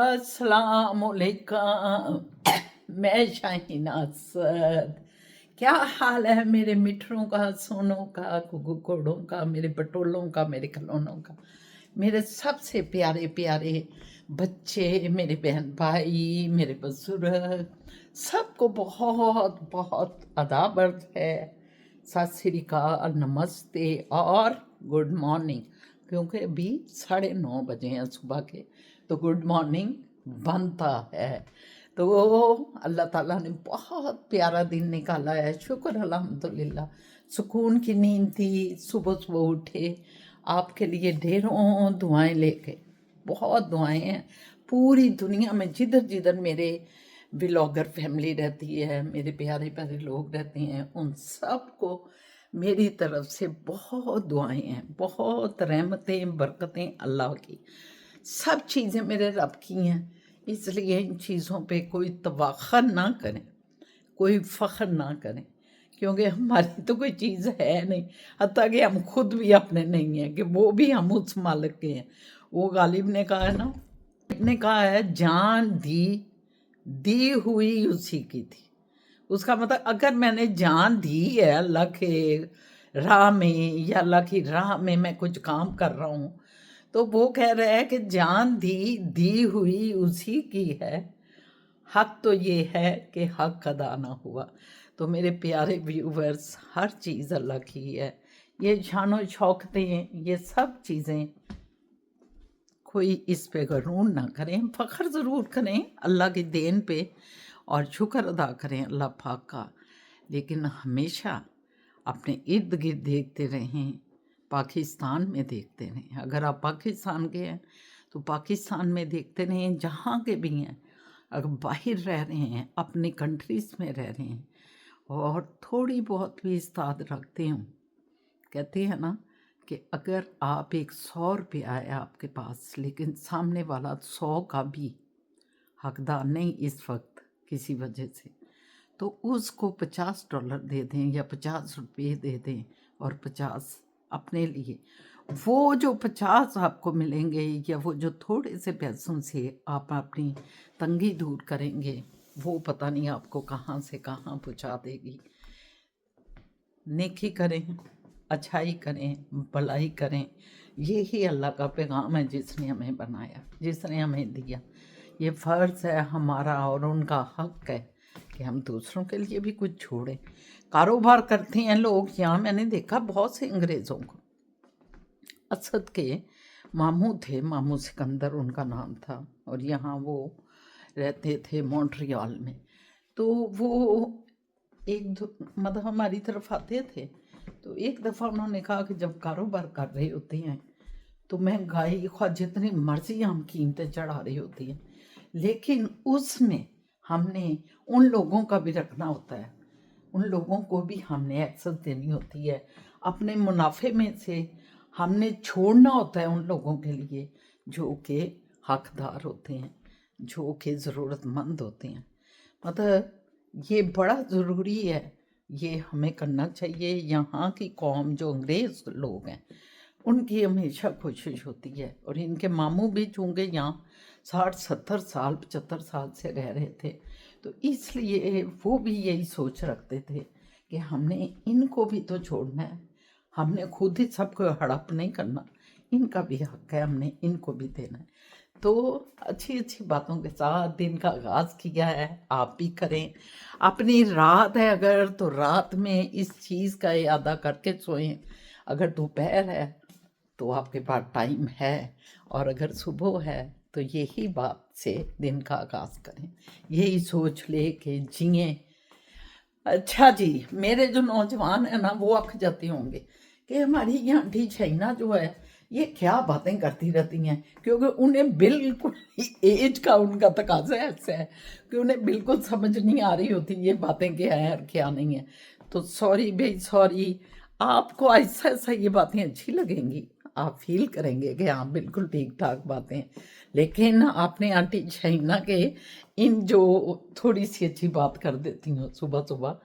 अस्सलामुअलैकुम। मैं शाहीना असद। क्या हाल है मेरे मिठरों का, सोनों का, कुकोड़ों का, मेरे पटोलों का, मेरे खिलौनों का, मेरे सबसे प्यारे प्यारे बच्चे, मेरे बहन भाई, मेरे बुजुर्ग, सबको बहुत बहुत अदाब अर्ज़ है। सत श्री अकाल, नमस्ते और गुड मॉर्निंग। क्योंकि अभी 9:30 बजे हैं सुबह के, तो गुड मॉर्निंग बनता है। तो अल्लाह ताला ने बहुत प्यारा दिन निकाला है, शुक्र अल्हम्दुलिल्लाह। सुकून की नींद थी, सुबह सुबह उठे, आपके लिए ढेरों दुआएं लेके, बहुत दुआएं हैं। पूरी दुनिया में जिधर जिधर मेरे व्लॉगर फैमिली रहती है, मेरे प्यारे प्यारे लोग रहते हैं, उन सबको मेरी तरफ से बहुत दुआएं हैं, बहुत रहमतें बरकतें अल्लाह की। सब चीज़ें मेरे रब की हैं, इसलिए इन चीज़ों पे कोई तवाखर ना करें, कोई फ़ख्र ना करें, क्योंकि हमारी तो कोई चीज़ है नहीं। हत्ता कि हम खुद भी अपने नहीं हैं, कि वो भी हम उस मालिक के हैं। वो गालिब ने कहा है ना, ने कहा है जान दी हुई उसी की थी। उसका मतलब अगर मैंने जान दी है अल्लाह के राह में, या अल्लाह की राह में मैं कुछ काम कर रहा हूँ, तो वो कह रहा है कि जान दी हुई उसी की है। हक तो ये है कि हक अदा ना हुआ। तो मेरे प्यारे व्यूवर्स, हर चीज़ अल्लाह की है। ये शानो शौकतें, ये सब चीज़ें, कोई इस पे गरूर ना करें, फ़ख्र ज़रूर करें अल्लाह की देन पे और शुक्र अदा करें अल्लाह पाक का, लेकिन हमेशा अपने इर्द गिर्द देखते रहें, पाकिस्तान में देखते रहें। अगर आप पाकिस्तान के हैं तो पाकिस्तान में देखते रहें, जहाँ के भी हैं। अगर बाहर रह रहे हैं, अपने कंट्रीज़ में रह रहे हैं और थोड़ी बहुत भी इस्ताद रखते हों, कहते हैं ना कि अगर आप 100 रुपया है आपके पास, लेकिन सामने वाला 100 का भी हकदार नहीं इस वक्त किसी वजह से, तो उसको $50 दे दें या 50 रुपये दे दें और 50 अपने लिए। वो जो 50 आपको मिलेंगे या वो जो थोड़े से पैसों से आप अपनी तंगी दूर करेंगे, वो पता नहीं आपको कहाँ से कहाँ पहुँचा देगी। नेकी करें, अच्छाई करें, भलाई करें, ये ही अल्लाह का पैगाम है जिसने हमें बनाया, जिसने हमें दिया। ये फ़र्ज़ है हमारा और उनका हक़ है कि हम दूसरों के लिए भी कुछ छोड़ें। कारोबार करते हैं लोग, यहाँ मैंने देखा बहुत से अंग्रेज़ों को। असद के मामू थे, मामू सिकंदर उनका नाम था, और यहाँ वो रहते थे मॉन्ट्रियल में। तो वो मतलब हमारी तरफ आते थे, तो एक दफ़ा उन्होंने कहा कि जब कारोबार कर रहे होते हैं तो महंगाई ख्वाह जितनी मर्जी हम कीमतें चढ़ा रही होती हैं, लेकिन उसमें हमने उन लोगों का भी रखना होता है, उन लोगों को भी हमने एक्सेस देनी होती है। अपने मुनाफे में से हमने छोड़ना होता है उन लोगों के लिए जो कि हकदार होते हैं, जो कि ज़रूरतमंद होते हैं। मतलब ये बड़ा ज़रूरी है, ये हमें करना चाहिए। यहाँ की कौम जो अंग्रेज़ लोग हैं, उनकी हमेशा कोशिश होती है, और इनके मामू भी चूँकि यहाँ 60-70 साल 75 साल से रह रहे थे, तो इसलिए वो भी यही सोच रखते थे कि हमने इनको भी तो छोड़ना है, हमने खुद ही सबको हड़प नहीं करना, इनका भी हक है, हमने इनको भी देना है। तो अच्छी अच्छी बातों के साथ दिन का आगाज़ किया है, आप भी करें। अपनी रात है अगर, तो रात में इस चीज़ का इरादा करके सोएं। अगर दोपहर है तो आपके पास टाइम है, और अगर सुबह है तो यही बात से दिन का आगाज़ करें, यही सोच ले कि जिए। अच्छा जी, मेरे जो नौजवान हैं ना, वो अख जाते होंगे कि हमारी ये आंटी शाइना जो है ये क्या बातें करती रहती हैं, क्योंकि उन्हें बिल्कुल एज का उनका तकाजा ऐसा है कि उन्हें बिल्कुल समझ नहीं आ रही होती ये बातें क्या है और क्या नहीं है। तो सॉरी भाई, सॉरी। आपको ऐसा ऐसा ये बातें अच्छी लगेंगी, आप फील करेंगे कि हाँ बिल्कुल ठीक ठाक बातें हैं। लेकिन आपने आंटी शहीना के इन जो थोड़ी सी अच्छी बात कर देती हूँ सुबह सुबह,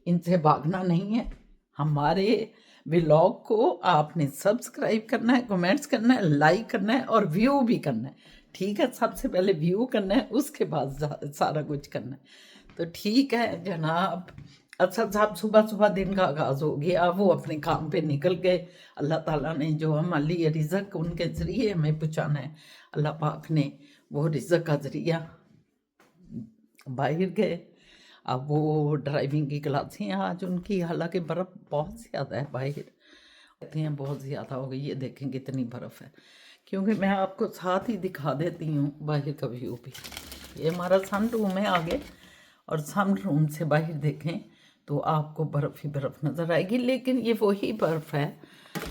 इनसे भागना नहीं है। हमारे व्लॉग को आपने सब्सक्राइब करना है, कमेंट्स करना है, लाइक करना है और व्यू भी करना है। ठीक है, सबसे पहले व्यू करना है, उसके बाद सारा कुछ करना है। तो ठीक है जनाब। असद साहब सुबह सुबह दिन का आगाज़ हो गया, वो अपने काम पे निकल गए। अल्लाह ताला ने जो हमारे लिए रिज़्क उनके ज़रिए हमें पहुँचाना है, अल्लाह पाक ने वो रिज़्क का ज़रिया बाहर गए। अब वो ड्राइविंग की क्लासें हैं आज उनकी, हालांकि बर्फ़ बहुत ज़्यादा है बाहर, कहते हैं बहुत ज़्यादा हो गई। ये देखें कितनी बर्फ़ है, क्योंकि मैं आपको साथ ही दिखा देती हूँ बाहर का व्यू भी। ये हमारा सन रूम है आगे, और सन रूम से बाहर देखें तो आपको बर्फ़ ही बर्फ़ नज़र आएगी। लेकिन ये वही बर्फ़ है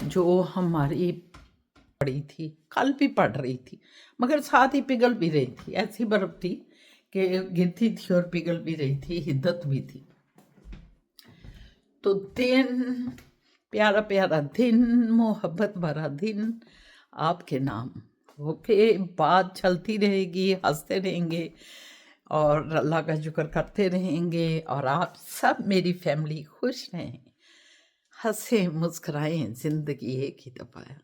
जो हमारी पड़ी थी, कल भी पड़ रही थी, मगर साथ ही पिघल भी रही थी। ऐसी बर्फ़ थी कि गिरती थी और पिघल भी रही थी, हिद्दत भी थी। तो दिन प्यारा प्यारा दिन, मोहब्बत भरा दिन आपके नाम। ओके, बात चलती रहेगी, हंसते रहेंगे और अल्लाह का शुक्र करते रहेंगे, और आप सब मेरी फैमिली खुश रहें, हंसे मुस्कुराएं, जिंदगी एक ही दफा है।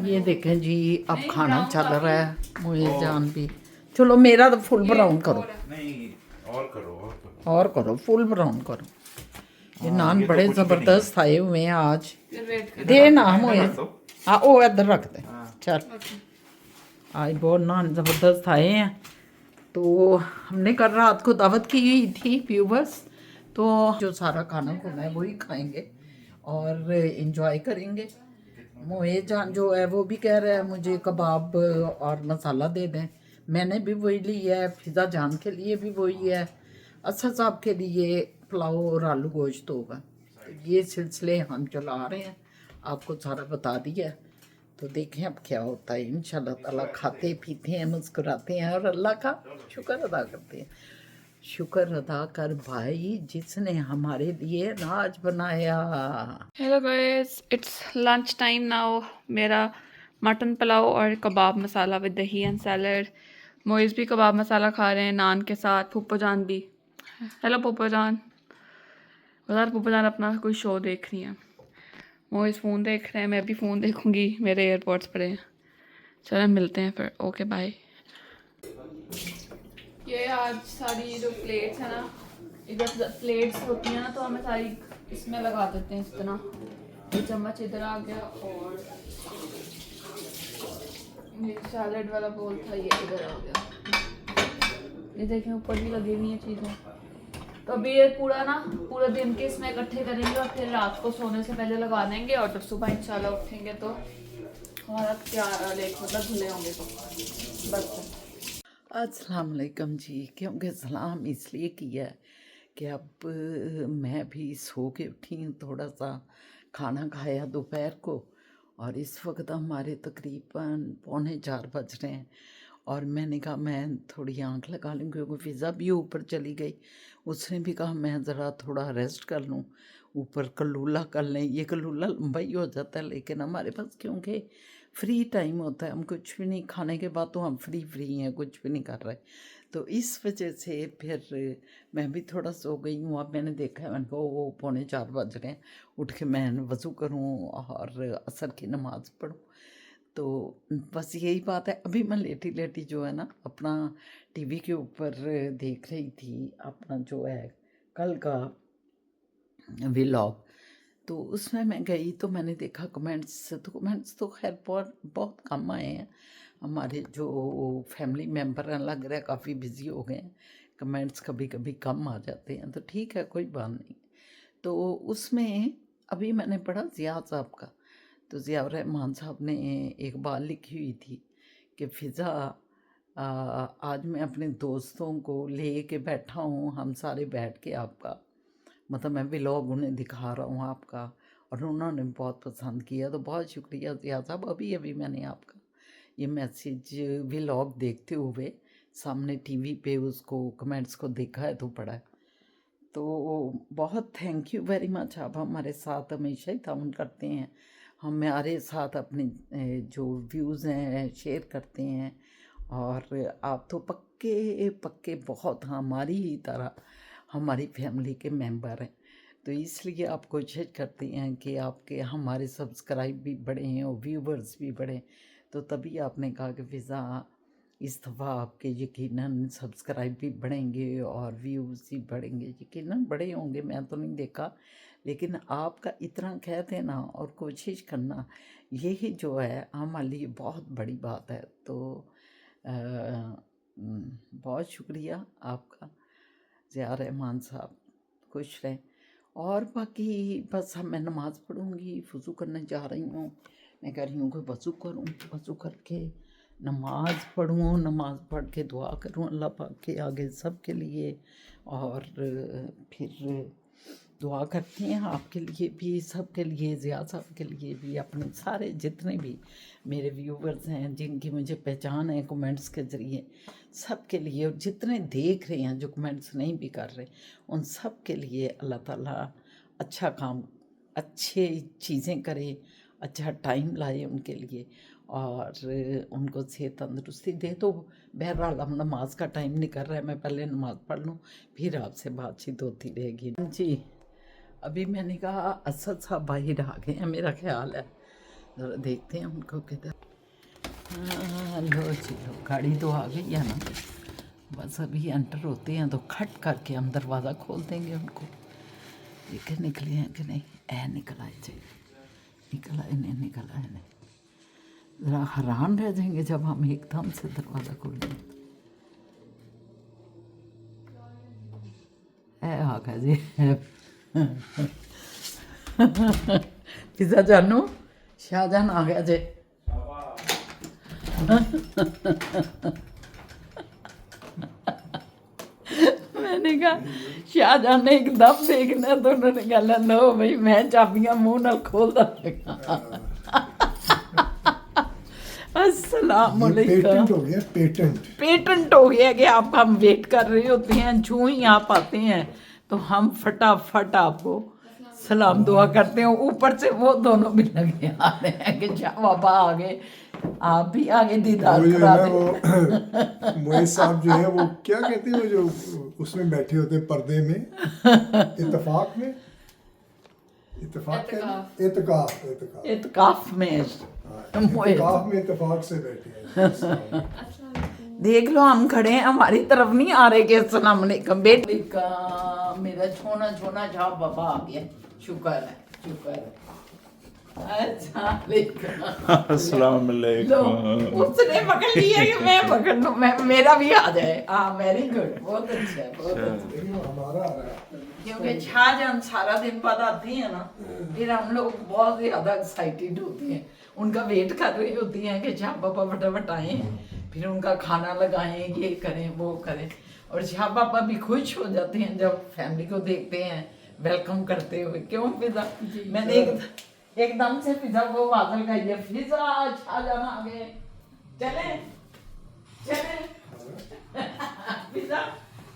ये देखें जी, अब खाना चल रहा है, मुझे जान भी। चलो मेरा तो फुल ब्राउन करो, नहीं और करो और करो फुल ब्राउन करो। ये नान ये तो बड़े कुछ भी नहीं जबरदस्त आए हुए हैं आज। दे ना मुझे, हाँ वो इधर रख दे। चल, आज बहुत नान जबरदस्त आए हैं। तो हमने कल रात को दावत की हुई थी व्यूवर्स, तो जो सारा खाना खुना है वही खाएंगे और इन्जॉय करेंगे। मोए जान जो है वो भी कह रहा है मुझे कबाब और मसाला दे दें, मैंने भी वही ली है। फिज़ा जान के लिए भी वही है, असद साहब के लिए पुलाव और आलू गोश्त होगा। तो ये सिलसिले हम चला रहे हैं, आपको सारा बता दिया। तो देखें अब क्या होता है। इंशाल्लाह ताला खाते पीते हैं, मुस्कुराते हैं और अल्लाह का शुक्र अदा करते हैं। शुक्र अदा कर भाई जिसने हमारे लिए अनाज बनाया। Hello guys, it's lunch time now. मेरा मटन पुलाव और कबाब मसाला विद दही एंड सैलड। मोइज़ भी कबाब मसाला खा रहे हैं नान के साथ, पुप्पो जान भी। हेलो पुप्पो जान। बाजार पुप्पो जान अपना कोई शो देख रही हैं, मोइज़ फ़ोन देख रहे हैं, मैं भी फ़ोन देखूंगी, मेरे एयरपोर्ट्स पड़े हैं। चलो मिलते हैं फिर, ओके बाय। ये आज सारी जो प्लेट्स है ना, इधर प्लेट्स होती हैं ना, तो हमें सारी इसमें लगा देते हैं इस तरह। ये चम्मच इधर आ गया और ये सैलेड वाला बोल था ये इधर आ गया। ये देखें ऊपर भी लगी हुई है चीज़ें। तो अभी ये पूरा दिन के इसमें इकट्ठे करेंगे और फिर रात को सोने से पहले लगा देंगे, और जब सुबह इंशाल्लाह उठेंगे तो हमारा तैयार लेक मतलब धुले होंगे तो बस। अस्सलाम वालेकुम जी। क्योंकि सलाम इसलिए किया है कि अब मैं भी सो के उठी हूँ, थोड़ा सा खाना खाया दोपहर को, और इस वक्त हमारे तकरीबन 3:45 बज रहे हैं। और मैंने कहा मैं थोड़ी आंख लगा लूँ, क्योंकि फ़िज़ा भी ऊपर चली गई। उसने भी कहा मैं ज़रा थोड़ा रेस्ट कर लूँ, ऊपर कल्लूला कर लें। ये कल्लूला लंबा ही हो जाता है, लेकिन हमारे पास क्योंकि फ्री टाइम होता है, हम कुछ भी नहीं खाने के बाद तो हम फ्री हैं, कुछ भी नहीं कर रहे। तो इस वजह से फिर मैं भी थोड़ा सो गई हूँ। अब मैंने देखा है, मैंने कहा वो 3:45 बज रहे हैं, उठ के मैं वज़ू करूँ और असर की नमाज़ पढ़ूँ। तो बस यही बात है। अभी मैं लेटी लेटी जो है ना अपना टीवी के ऊपर देख रही थी अपना जो है कल का व्लॉग। तो उसमें मैं गई तो मैंने देखा कमेंट्स तो खैर बहुत बहुत कम आए हैं। हमारे जो फैमिली मेम्बर हैं लग रहा है काफ़ी बिज़ी हो गए हैं, कमेंट्स कभी कभी कम आ जाते हैं, तो ठीक है कोई बात नहीं। तो उसमें अभी मैंने पढ़ा ज़िया साहब का, तो ज़िया रहमान साहब ने एक बात लिखी हुई थी कि फ़िज़ा आज मैं अपने दोस्तों को ले के बैठा हूँ, हम सारे बैठ के आपका मतलब मैं व्लॉग उन्हें दिखा रहा हूँ आपका, और उन्होंने बहुत पसंद किया। तो बहुत शुक्रिया ज़िया साहब। अभी अभी मैंने आपका ये मैसेज व्लॉग देखते हुए सामने टीवी पे उसको कमेंट्स को देखा है तो पढ़ा है। तो बहुत थैंक यू वेरी मच, आप हमारे साथ हमेशा ही ताउन करते हैं, हमारे साथ अपने जो व्यूज़ हैं शेयर करते हैं। और आप तो पक्के पक्के बहुत हमारी ही तरह हमारी फैमिली के मेंबर हैं, तो इसलिए आप कोशिश करते हैं कि आपके हमारे सब्सक्राइब भी बढ़ें और व्यूवर्स भी बढ़ें। तो तभी आपने कहा कि फ़िज़ा इस दफ़ा आपके यकीनन सब्सक्राइब भी बढ़ेंगे और व्यूज़ भी बढ़ेंगे। यकीनन बढ़े होंगे, मैं तो नहीं देखा, लेकिन आपका इतना कह देना और कोशिश करना यही जो है हमारे लिए बहुत बड़ी बात है। तो बहुत शुक्रिया आपका ज़िया रहमान साहब, खुश रहें। और बाकी बस अब मैं नमाज़ पढ़ूँगी, वज़ू करने जा रही हूँ। मैं कह रही हूँ कि वज़ू करूँ, वज़ू करके नमाज़ पढ़ूँ, नमाज़ पढ़ के दुआ करूँ अल्लाह पाक के आगे सब के लिए। और फिर दुआ करते हैं आपके लिए भी, सब के लिए, ज़िया साहब के लिए भी, अपने सारे जितने भी मेरे व्यूवर्स हैं जिनकी मुझे पहचान है कमेंट्स के ज़रिए, सब के लिए। और जितने देख रहे हैं जो कमेंट्स नहीं भी कर रहे, उन सब के लिए अल्लाह ताला अच्छा काम, अच्छे चीज़ें करे, अच्छा टाइम लाए उनके लिए और उनको सेहत तंदरुस्ती दे। तो बहरहाल अब नमाज का टाइम नहीं कर रहा है, मैं पहले नमाज़ पढ़ लूँ फिर आपसे बातचीत होती रहेगी जी। अभी मैंने कहा असद साहब बाहर आ गए हैं मेरा ख्याल है, ज़रा देखते हैं उनको किधर। हाँ लो जी लो, गाड़ी तो आ गई है ना, बस अभी एंटर होते हैं तो खट करके हम दरवाज़ा खोल देंगे उनको। देखे निकले हैं कि नहीं, ऐ निकल आए जी, निकल आए नहीं, निकल आए नहीं। ज़रा हैरान रह जाएंगे जब हम एकदम से दरवाज़ा खोलेंगे। ऐ आ गया जी पिज़्ज़ा जानू, शाहजहान आ गया जी। मैंने कहा शाहजहान ने एकदम देखना तो उन्होंने कहा लो भाई मैं चाबियां मुंह नाल खोल दूंगा। अस्सलाम पेटेंट हो गया, पेटेंट हो गया कि आप हम वेट कर रहे होते हैं, जो ही आप आते हैं तो हम फटाफट आपको सलाम दुआ करते हैं। ऊपर से वो दोनों भी लगे आ रहे हैं कि शाह बाबा आ गए, आप भी आगे दीदार वो जो करा है दे। वो मोहित साहब जो है वो क्या कहते हैं, वो जो उसमें बैठे होते हैं पर्दे में, इत्तेफाक में, इत्तेफाक इत्काफ में इत्तेफाक में इत्तेफाक से बैठे हैं। देख लो हम खड़े हैं, हमारी तरफ नहीं आ रहे कि अस्सलाम वालेकुम बेटी का। मेरा छोना छोना शाह बाबा आ गया, शुक्र है, शुक्र है। अच्छा अस्सलाम वालेकुम। उसने पकड़ लिया कि मैं पकड़ लूं, मैं मेरा भी आ जाए। हाँ वेरी गुड, बहुत अच्छा है, बहुत अच्छा। हमारा आ रहा है क्योंकि शाहजहान सारा दिन बाद आती हैं ना, फिर हम लोग बहुत ज़्यादा एक्साइटेड होते हैं, उनका वेट कर रही होती हैं कि शाह बाबा फटाफट आएँ, फिर उनका खाना लगाएं, ये करें वो करें। और शाह बाबा भी खुश हो जाते हैं जब फैमिली को देखते हैं वेलकम करते हुए। क्यों फिजा, मैंने एकदम से फिजा को आवाज लगाई है, फिजा शाहजहान आ गए, चले चले फिजा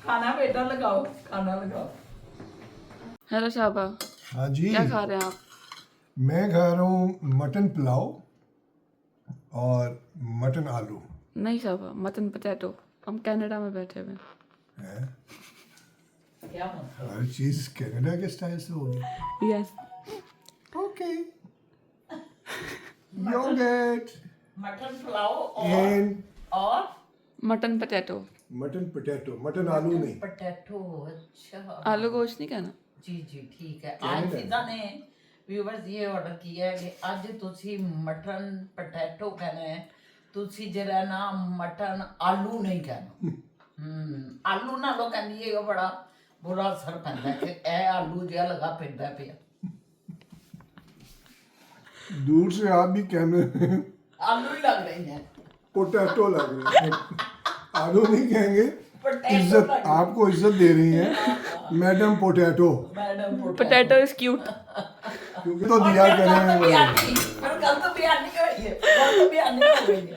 खाना बेटा लगाओ, खाना लगाओ। हेलो शाहबा, हाँ जी, क्या खा रहे हैं आप? मैं खा रहा हूँ मटन पुलाव और मटन आलू। नहीं शाहबा, मटन पोटैटो। हम कनाडा में बैठे हुए है क्या मतलब? हर चीज़ कनाडा के स्टाइल से होगी। Yes. Okay, yogurt mutton pulao and और mutton potato. Mutton potato, mutton आलू नहीं। पोटैटो। अच्छा आलू गोश्त नहीं कहना। जी जी ठीक है। आज फिजा ने व्यूवर्स ये ऑर्डर किया है कि ਅੱਜ ਤੁਸੀਂ ਮਟਨ ਪੋਟੈਟੋ कहना है, ਤੁਸੀਂ ਜਿਹੜਾ ਨਾ ਮਟਨ ਆਲੂ ਨਹੀਂ ਕਹਿਣਾ। ਆਲੂ ਨਾਲੋਂ ਕਹਿੰਦੀ ਇਹ ਬੜਾ ਬੁਰਾ ਅਸਰ ਪੈਂਦਾ ਕਿ ਇਹ ਆਲੂ ਜਿਹਾ ਲਗਾ ਪੈਂਦਾ ਪਿਆ। दूर से आप भी कैमरे आलू ही लग रही हैं, पोटैटो लग रहे हैं, आलू नहीं कहेंगे। पोटैटो इज्जत, लग रही आपको इज्जत दे रही हैं madam potato, madam potato is cute. क्योंकि तो दिया करें कल तो बयानी हुई है, कल तो बयानी हो गई है।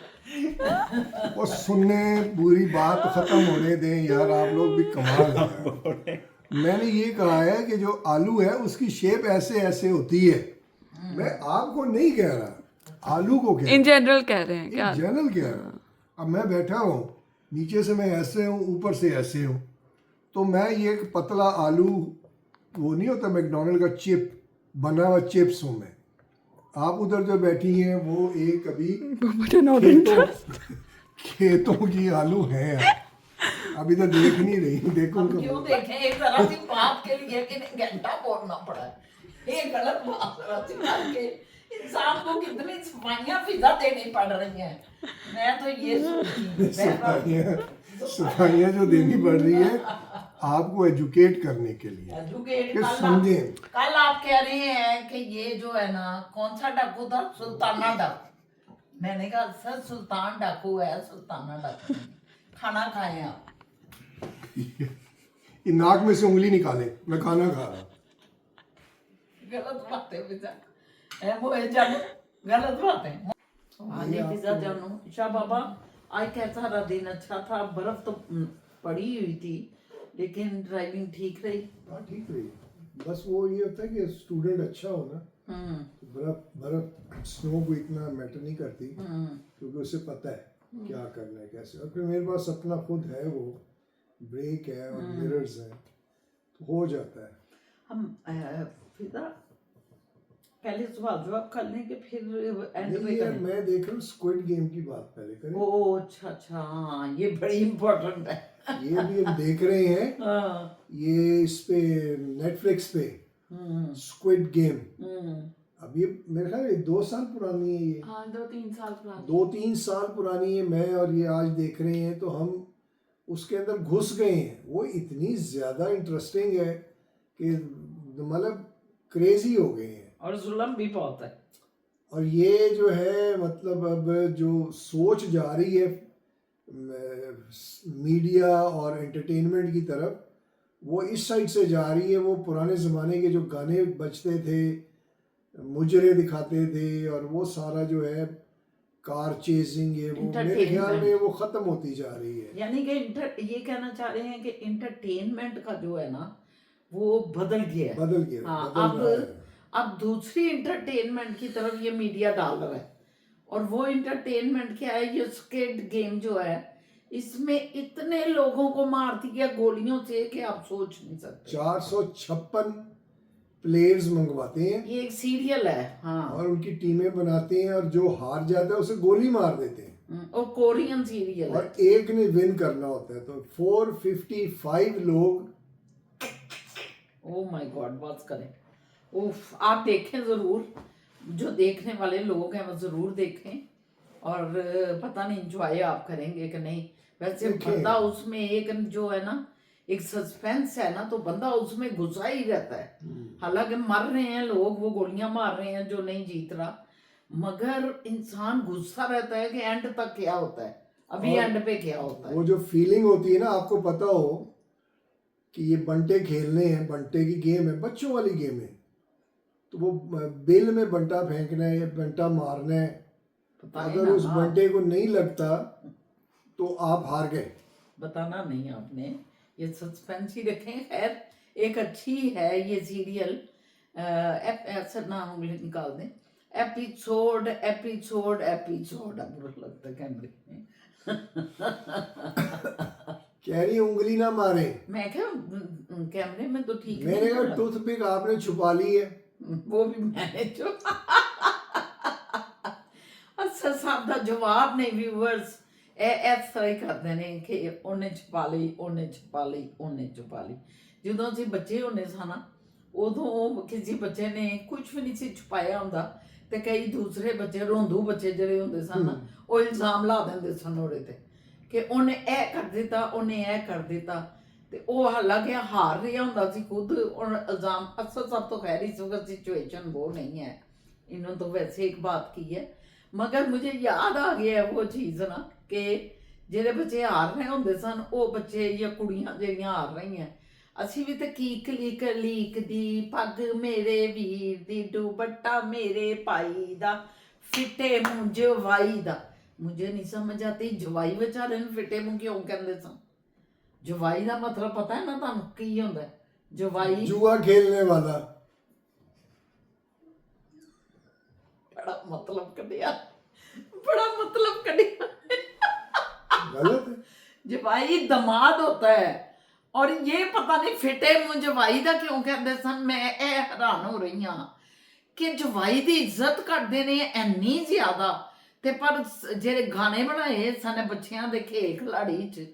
वो सुनने पूरी बात खत्म होने दें यार, आप लोग भी कमाल हैं। मैंने ये कहा है कि जो आलू है उसकी शेप ऐसे ऐसे होती है, मैं आपको नहीं कह रहा, आलू को कह इन रहा जनरल कह रहे हैं क्या? हूँ, जनरल कह रहा हूँ। अब मैं बैठा हूँ, नीचे से मैं ऐसे हूँ, ऊपर से ऐसे हूँ, तो मैं ये एक पतला आलू, वो नहीं होता मैकडोनल्ड का चिप बना हुआ चिप्स हूँ मैं। आप उधर जो बैठी हैं वो एक अभी खेतों की आलू है। अभी तो देख नहीं रही, देखो हम उनको। क्यों देखें, एक तरह की बात के लिए कि घंटा बोलना पड़ा है, ये गलत बात रची करके इंसान को कितनी सफाइयाँ फिजा देनी पड़ रही हैं। मैं तो ये सोचती सफाइयाँ जो देनी पड़ रही है आपको एजुकेट करने के लिए, एजुकेट कि समझें। कल आप कह रहे हैं कि ये जो है ना, कौन सा डाकू था, सुल्ताना डाकू। मैंने कहा सर सुल्तान डाकू है, सुल्ताना डाकू नहीं। खाना खाए आप। ये नाक में से उंगली निकाले, मैं खाना खा रहा हूँ। गलत बातें पिज़्ज़ा है, वो है जानू, गलत बातें। आने पिज़्ज़ा जानू। शाह बाबा, आज कैसा रहा दिन? अच्छा था, बर्फ तो पड़ी हुई थी, लेकिन ड्राइविंग ठीक रही। हाँ ठीक रही, बस वो ये होता है कि स्टूडेंट अच्छा हो ना, तो बर्फ स्नो को इतना मैटर नहीं करती, क्योंकि उसे पता है क्या करना है कैसे। और फिर मेरे पास अपना खुद है, वो ब्रेक है और मिरर्स हैं, तो हो जाता है। हम फिदा पहले सवाल जवाब कर लेंगे, फिर एंड नहीं में ये करें। मैं देख रहा हूँ स्क्विड गेम की बात पहले करें। ओ अच्छा, हाँ ये बड़ी इम्पोर्टेंट है। ये भी हम देख रहे हैं, हाँ। ये इस पे नेटफ्लिक्स पे स्क्विड गेम। अब ये मेरे ख्याल में 2 साल पुरानी है, ये हाँ 2-3 साल पुरानी। 2-3 साल पुरानी है। मैं और ये आज देख रहे हैं, तो हम उसके अंदर घुस गए हैं। वो इतनी ज़्यादा इंटरेस्टिंग है कि मतलब क्रेजी हो गए हैं। और जुल्म भी बहुत है। और ये जो है मतलब अब जो सोच जा रही है मीडिया और एंटरटेनमेंट की तरफ, वो इस साइड से जा रही है। वो पुराने ज़माने के जो गाने बजते थे, मुजरे दिखाते थे, और वो सारा जो है कार चेजिंग है, वो मेरे ख्याल में वो ख़त्म होती जा रही है। यानी कि ये कहना चाह रहे हैं कि इंटरटेनमेंट का जो है ना, वो बदल गया है। बदल गया, हाँ, बदल रहा है। अब दूसरी इंटरटेनमेंट की तरफ ये मीडिया डाल रहा है। और वो इंटरटेनमेंट क्या है? ये स्क्विड गेम जो है, इसमें इतने लोगों को मार दिया गोलियों से कि आप सोच नहीं सकते। 456 प्लेयर्स मंगवाते हैं, ये एक सीरियल है। हाँ, और उनकी टीमें बनाते हैं, और जो हार जाता है उसे गोली मार देते हैं। और कोरियन सीरियल है। और एक ने विन करना होता है, तो 455 लोग। ओ माय गॉड, बात करें। उफ, आप देखें ज़रूर, जो देखने वाले लोग हैं वो ज़रूर देखें। और पता नहीं इंजॉय आप करेंगे कि नहीं। वैसे बंदा उसमें एक जो है ना, एक सस्पेंस है ना, तो बंदा उसमें घुसा ही रहता है। हालांकि मर रहे हैं लोग, वो गोलियां मार रहे हैं जो नहीं जीत रहा, मगर इंसान गुस्सा रहता है कि एंड तक क्या होता है, अभी एंड पे क्या होता है। वो जो फीलिंग होती है ना, आपको पता हो कि ये बंटे खेलने हैं, बंटे की गेम है, बच्चों वाली गेम है, तो वो बिल में बंटा फेंकना है या बंटा मारना है। अगर उस बंटे को नहीं लगता तो आप हार गए। बताना नहीं आपने, ये सस्पेंस ही रखें। खैर, एक अच्छी है ये सीरियल, ऐसा नाम उंगली निकाल दें, एपिसोड एपिसोड एपिसोड, अब बुरा लगता है कैमरे में। कह रही उंगली ना मारे, मैं क्या कैमरे में तो ठीक मैंने कहा टूथपिक आपने छुपा ली है। वो भी मैंने जो अच्छा सादा जवाब नहीं, व्यूअर्स ਇਸ ਤਰ੍ਹਾਂ ਹੀ ਕਰਦੇ ਨੇ ਕਿ ਉਹਨੇ ਛੁਪਾ ਲਈ, ਉਹਨੇ ਛੁਪਾ ਲਈ, ਉਹਨੇ ਛੁਪਾ ਲਈ। ਜਦੋਂ ਅਸੀਂ ਬੱਚੇ ਹੁੰਦੇ ਸਾਂ, ਉਦੋਂ ਕਿਸੇ ਬੱਚੇ ਨੇ ਕੁਝ ਵੀ ਨਹੀਂ ਸੀ ਛੁਪਾਇਆ ਹੁੰਦਾ, ਤੇ ਕਈ ਦੂਸਰੇ ਬੱਚੇ, ਰੋਂਦੂ ਬੱਚੇ ਜਿਹੜੇ ਹੁੰਦੇ ਸਨ, ਉਹ ਇਲਜ਼ਾਮ ਲਾ ਦਿੰਦੇ ਸਨ ਉਹਦੇ ਤੇ ਕਿ ਉਹਨੇ ਇਹ ਕਰ ਦਿੱਤਾ, ਉਹਨੇ ਇਹ ਕਰ ਦਿੱਤਾ। ਤੇ ਉਹ ਹਾਲਾਂਕਿ ਹਾਰ ਰਿਹਾ ਹੁੰਦਾ ਸੀ खुद, और इल्ज़ाम अक्सर सब तो खैर इस वक्त सिचुएशन वो नहीं है, इन्होंने तो वैसे एक बात की है। मगर मुझे याद आ गया है वो चीज़ ना, कि ਜਿਹੜੇ ਬੱਚੇ ਹਾਰ ਰਹੇ ਹੁੰਦੇ ਸਨ, ਉਹ ਬੱਚੇ ਜਾਂ ਕੁੜੀਆਂ ਜਿਹੜੀਆਂ ਹਾਰ ਰਹੀਆਂ, ਅਸੀਂ ਵੀ ਤੇ ਕੀਕ ਲੀਕ ਲੀਕ ਦੀ ਪੱਗ ਮੇਰੇ ਵੀਰ ਦੀ, ਦੁਪੱਟਾ ਮੇਰੇ ਭਾਈ ਦਾ, ਫਿੱਟੇ ਮੂੰਹ ਜਵਾਈ ਦਾ। मुझे नहीं समझ आती जवाई बेचारे ਨੂੰ ਫਿੱਟੇ ਮੂੰਹ ਕਿਉਂ ਕਹਿੰਦੇ ਸਨ। ਜਵਾਈ ਦਾ ਮਤਲਬ ਪਤਾ ਹੈ ਨਾ ਤੁਹਾਨੂੰ ਕੀ ਹੁੰਦਾ? ਜਵਾਈ जुआ खेलने वाला। बड़ा मतलब कढ़िया, बड़ा मतलब कढ़िया। गलत है। जवाई दमाद होता है, और ये पता नहीं फिटे मुंह जवाई दा क्यों कहते सन। मैं ਇਹ हैरान हो रही हाँ कि जवाई की इज्जत करते ने इन्नी ज्यादा, ते पर ਜਿਹੜੇ गाने बनाए सन बच्चियां दे खेल खिलाड़ी च,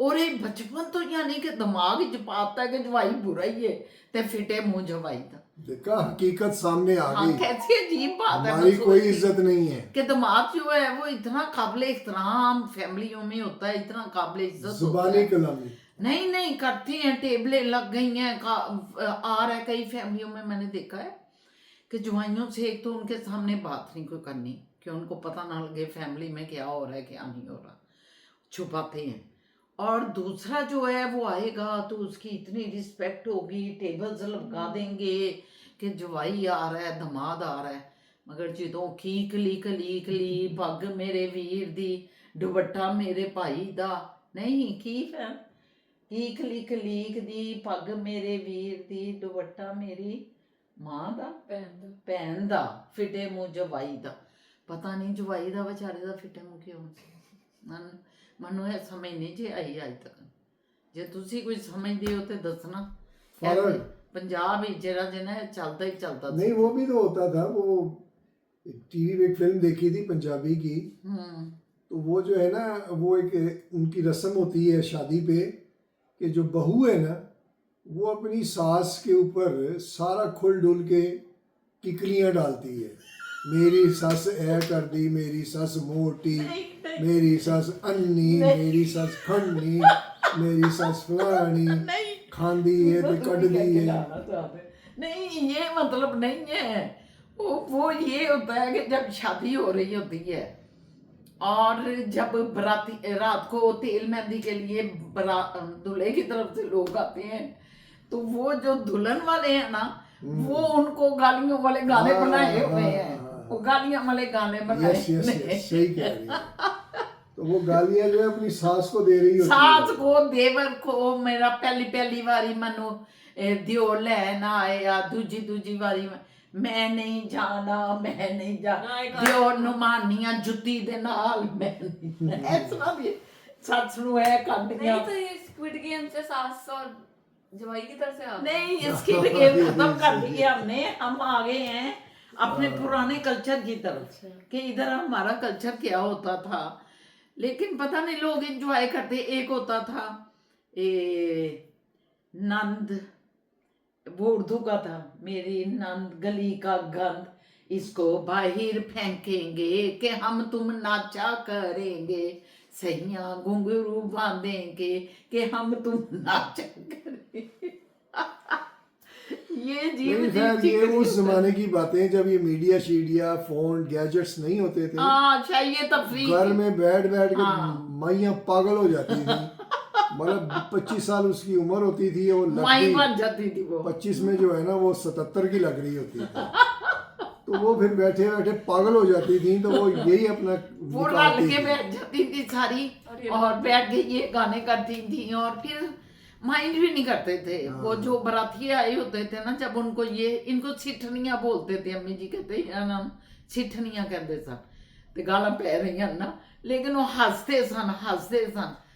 और ये बचपन तो यानी कि दिमाग च पाता है कि जवाई बुरा ही है, ते फिटे मुंह जवाई दा। देखा, हकीकत सामने आ हाँ, गई। कैसी अजीब बात है। हमारी मैं कोई सोचती इज्जत नहीं है। कि दिमाग जो है वो इतना काबिल एहतराम फैमिलियों में होता है, इतना काबिल इज्जत होता जुबानी है। कलामी। नहीं नहीं करती हैं, टेबलें लग गई हैं। आ रहा है कई फैमिलियों में मैंने देखा है कि जवाइयों से एक तो उनके सामने बात नहीं कोई करनी, कि उनको पता ना लगे फैमिली में क्या हो रहा है क्या नहीं हो रहा, छुपाते हैं। और दूसरा जो है वो आएगा तो उसकी इतनी रिस्पेक्ट होगी, टेबल्स लगा देंगे कि जवाई आ रहा है, दमाद आ रहा है, मगर जो की कली कली कली पग मेरे वीर दी, दुपट्टा मेरे भाई दा, नहीं की है लीक लीक लीक दी पग मेरे वीर दी, दुपट्टा मेरी मां दा भैन दा, फिटे मुंह जवाई दा। पता नहीं जवाई दा बेचारे दा फिटे मुंह क्यों सी। ਮੈਨੂੰ ਇਹ ਸਮਝ ਨਹੀਂ ਜੇ ਆਈ ਅੱਜ ਤੱਕ। ਜੇ ਤੁਸੀਂ ਕੋਈ ਸਮਝਦੇ ਹੋ ਤੇ ਦੱਸਣਾ। फर्क पंजाब ही जरा जिना चलता ही चलता नहीं, वो भी तो होता था। वो टीवी में एक फिल्म देखी थी पंजाबी की, तो वो जो है ना, वो एक उनकी रस्म होती है शादी पे कि जो बहू है ना, वो अपनी सास के ऊपर सारा खुल डुल के किकलियां डालती है। मेरी सस ऐ कर दी, मेरी सस मोटी, मेरी सस अन्नी, मेरी सस खन्नी, मेरी सस फलानी, खांदी है तो कट दी है। नहीं, ये मतलब नहीं है। वो ये होता है कि जब शादी हो रही होती है और जब बराती रात को तेल मेहंदी के लिए दूल्हे की तरफ से लोग आते हैं, तो वो जो दुल्हन वाले हैं ना, वो उनको गालियों वाले गाने बनाए हुए हैं। वो गालियां वाले गाने बनाए। यस, सही कह रही है। तो वो गालियां जो है अपनी सास को दे रही होती है। सास को, देवर को। मेरा पहली वारी मनु दियो लैन आया, दूजी वारी मैं नहीं जाना, मैं नहीं जाना, दियो नुमानियां जुत्ती दे नाल, मैं नहीं। इस तरह दी सच नु है कांडियां। नहीं तो ये स्क्विड गेम से सास और जवाई की तरफ से आ गए। नहीं, इसकी गेम खत्म कर दी है हमने। हम आ गए हैं अपने पुराने कल्चर की तरफ, कि इधर हमारा कल्चर क्या होता था। लेकिन पता नहीं लोग एंजॉय करते। एक होता था नंद, वो उर्दू का था, मेरी नंद गली का गंद, इसको बाहर फेंकेंगे कि हम तुम नाचा करेंगे, सैया घुंघरू बांधेंगे कि हम तुम नाचा करेंगे। ये नहीं, खैर ये उस जमाने की बातें जब ये मीडिया शीडिया फोन गैजेट्स नहीं होते थे। अच्छा, ये तफरीक घर में बैठ के माइयां पागल हो जाती थी। मतलब 25 साल उसकी उम्र होती थी, वो माई बन जाती थी। वो 25 में जो है ना, वो 77 की लग रही होती थी। तो वो फिर बैठे बैठे पागल हो जाती थी। तो वो यही अपना वो रल के बैठ जाती थी सारी, और बैठ के ये गाने करती थी, और फिर माइंड भी नहीं करते थे। वो जो बराती आए होते थे ना, जब उनको इनको सिठनियां बोलते थे, अम्मी जी कहते हैं नाम सिठनियां कहते सन, तो गाला पै रही ना, लेकिन वो हंसते सन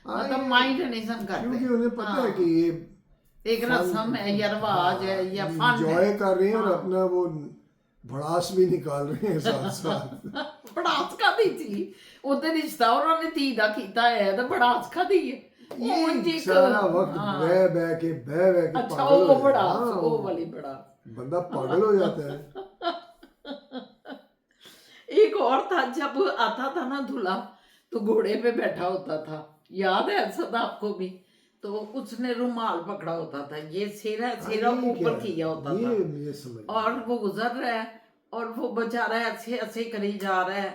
मतलब माइंड नहीं सन करते, क्योंकि उन्हें पता है कि ये एक रस्म है या रिवाज है या फन एंजॉय कर रहे हैं, और अपना वो भड़ास भी निकाल रहे हैं साथ साथ। भड़ास खादी थी उधर, रिश्ता उन्होंने धी दा कीता है तो भड़ास खादी है। ये सारा वक्त बह के अच्छा, पागल वो हो बड़ा जाता है। वो वाली बड़ा बंदा पागल हो जाता है। एक और था, जब आता था ना दूल्हा तो घोड़े पे बैठा होता था, याद है सदा आपको भी? तो उसने रुमाल पकड़ा होता था, ये सेरा ऊपर किया होता था, ये समझ। और वो गुजर रहा है और वो बेचारा ऐसे ऐसे करी जा रहा है।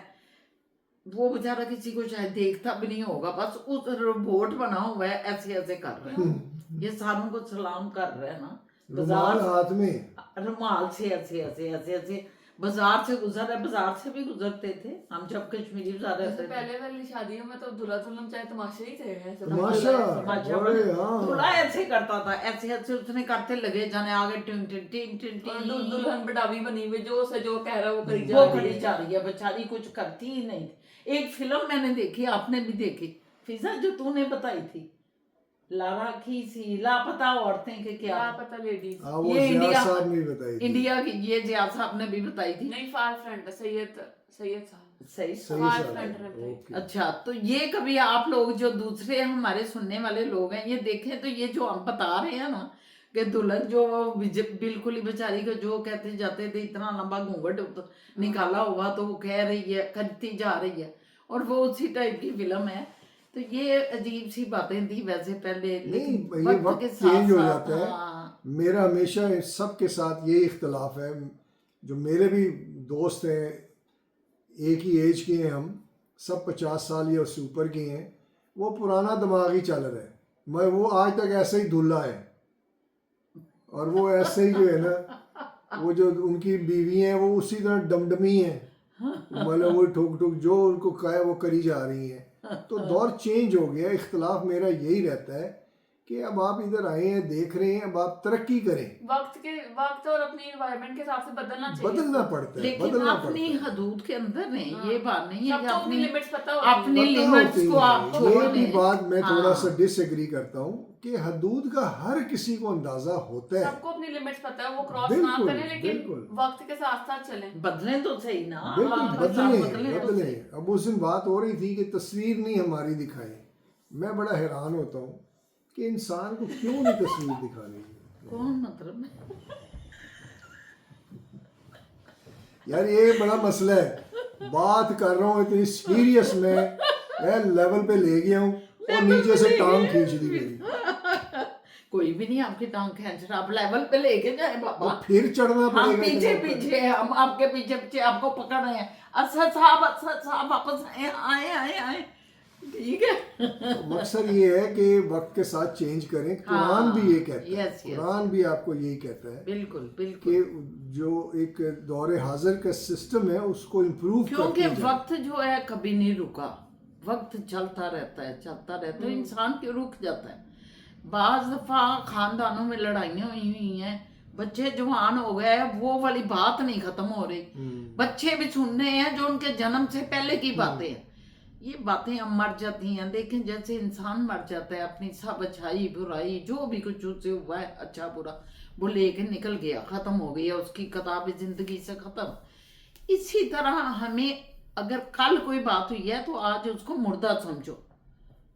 वो बेचारा किसी को शायद देखता भी नहीं होगा, बस उस रोबोट बना हुआ है, ऐसे ऐसे कर रहे हैं, ये सारों को सलाम कर रहे हैं ना, रुमाल हाथ में, रुमाल से ऐसे ऐसे ऐसे ऐसे बाजार से गुजर है, बाजार से भी गुजरते थे हम जब कश्मीरी बाजार जैसे रहते थे। पहले वाली शादियों में तो दूल्हा दुल्हन चाहे तमाशे ही थे ऐसे तमाशा, तमाशा अरे हाँ। दूल्हा ऐसे करता था, ऐसे ऐसे उसने करते लगे जाने आगे टिन टिन टिन टिन और टिन। दुल्हन बटावी बनी हुई जो से जो कह रहा है वो करी जा वो रही करी है। जा रही है, बेचारी कुछ करती ही नहीं। एक फिल्म मैंने देखी, आपने भी देखी फिजा, जो तूने बताई थी, लारा की सी लापता औरतें के क्या, पता लेडीज हाँ, वो ये जिया इंडिया साहब ने बताई थी। इंडिया की, ये जिया साहब ने भी बताई थी। नहीं फार फ्रंट सैयद साहब सही सही फार साहब, फ्रंट ने बताई। ओके। अच्छा, तो ये कभी आप लोग जो दूसरे हमारे सुनने वाले लोग हैं ये देखें, तो ये जो हम बता रहे हैं ना कि दुल्हन जो वो बिल्कुल ही बेचारी को जो कहते जाते थे इतना लंबा घूंघट निकाला हुआ, तो वो कह रही है, करती जा रही है, और वो उसी टाइप की फिल्म है। तो ये अजीब सी बातें थी वैसे पहले, नहीं, लेकिन ये वक्त के चेंज हो साथ जाता है। हाँ, मेरा हमेशा सबके साथ ये इख्तलाफ है, जो मेरे भी दोस्त हैं, एक ही एज के हैं, हम सब 50 साल या उससे ऊपर के हैं, वो पुराना दिमाग ही चल रहा है। मैं वो आज तक ऐसे ही धुल्ला है, और वो ऐसे ही जो है ना, वो जो उनकी बीवी हैं वो उसी तरह डमडमी है, मतलब वो ठोक ठोक जो उनको कहे वो करी जा रही हैं। तो दौर चेंज हो गया। इख्तलाफ मेरा यही रहता है कि अब आप इधर आए हैं, देख रहे हैं, अब आप तरक्की करें। वक्त और अपनी एनवायरनमेंट के हिसाब से बदलना चाहिए। बदलना पड़ता है, लेकिन बदलना अपनी पड़ता है। हदूद के अंदर नहीं, ये बात नहीं है कि सबको अपनी अपनी लिमिट्स पता होती हैं। अपनी पता लिमिट्स होती को है। आप ये छोड़ भी दें। बात मैं थोड़ा हाँ। सा डिसएग्री करता हूँ कि हदूद का हर किसी को अंदाजा होता है। सबको अपनी लिमिट्स पता है, वो क्रॉस ना बिल्कुल, करें, लेकिन बिल्कुल। वक्त के साथ साथ चलें। बदलें तो सही ना, बिल्कुल वक्त के साथ बदले तो बदले। सही। अब उस दिन बात हो रही थी कि तस्वीर नहीं हमारी दिखाई। मैं बड़ा हैरान होता हूँ कि इंसान को क्यों नहीं तस्वीर दिखानी। कौन मतलब यार ये बड़ा मसला है। बात कर रहा हूँ इतनी सीरियस, मैं लेवल पे ले गया हूँ और नीचे से टांग खींच दी मेरी। कोई भी नहीं आपकी टांग खींच रहा, आप लेवल पे लेके जाए बाबा। और फिर चढ़ना हम पड़ेगा पीछे इतना ऊपर। पीछे, हम आपके पीछे पीछे आपको पकड़ रहे हैं। असद साहब वापस आए आए आए आए, ठीक है। तो मकसद ये है कि वक्त के साथ चेंज करें। कुरान भी ये कहता है, यस, यस। कुरान भी आपको यही कहता है बिल्कुल बिल्कुल, कि जो एक दौरे हाजिर का सिस्टम है उसको इम्प्रूव क्योंकि करते जाए। वक्त जो है कभी नहीं रुका, वक्त चलता रहता है, चलता रहता है। इंसान क्यों रुक जाता है? बाज दफा खानदानों में लड़ाइयाँ हुई हैं, बच्चे जवान हो गए हैं, वो वाली बात नहीं खत्म हो रही। बच्चे भी सुन रहे हैं जो उनके जन्म से पहले की बातें हैं। ये बातें अब मर जाती हैं। देखें जैसे इंसान मर जाता है, अपनी सब अच्छाई बुराई जो भी कुछ उससे हुआ है, अच्छा बुरा, वो लेके निकल गया, खत्म हो गया, उसकी किताब जिंदगी से खत्म। इसी तरह हमें अगर कल कोई बात हुई है तो आज उसको मुर्दा समझो,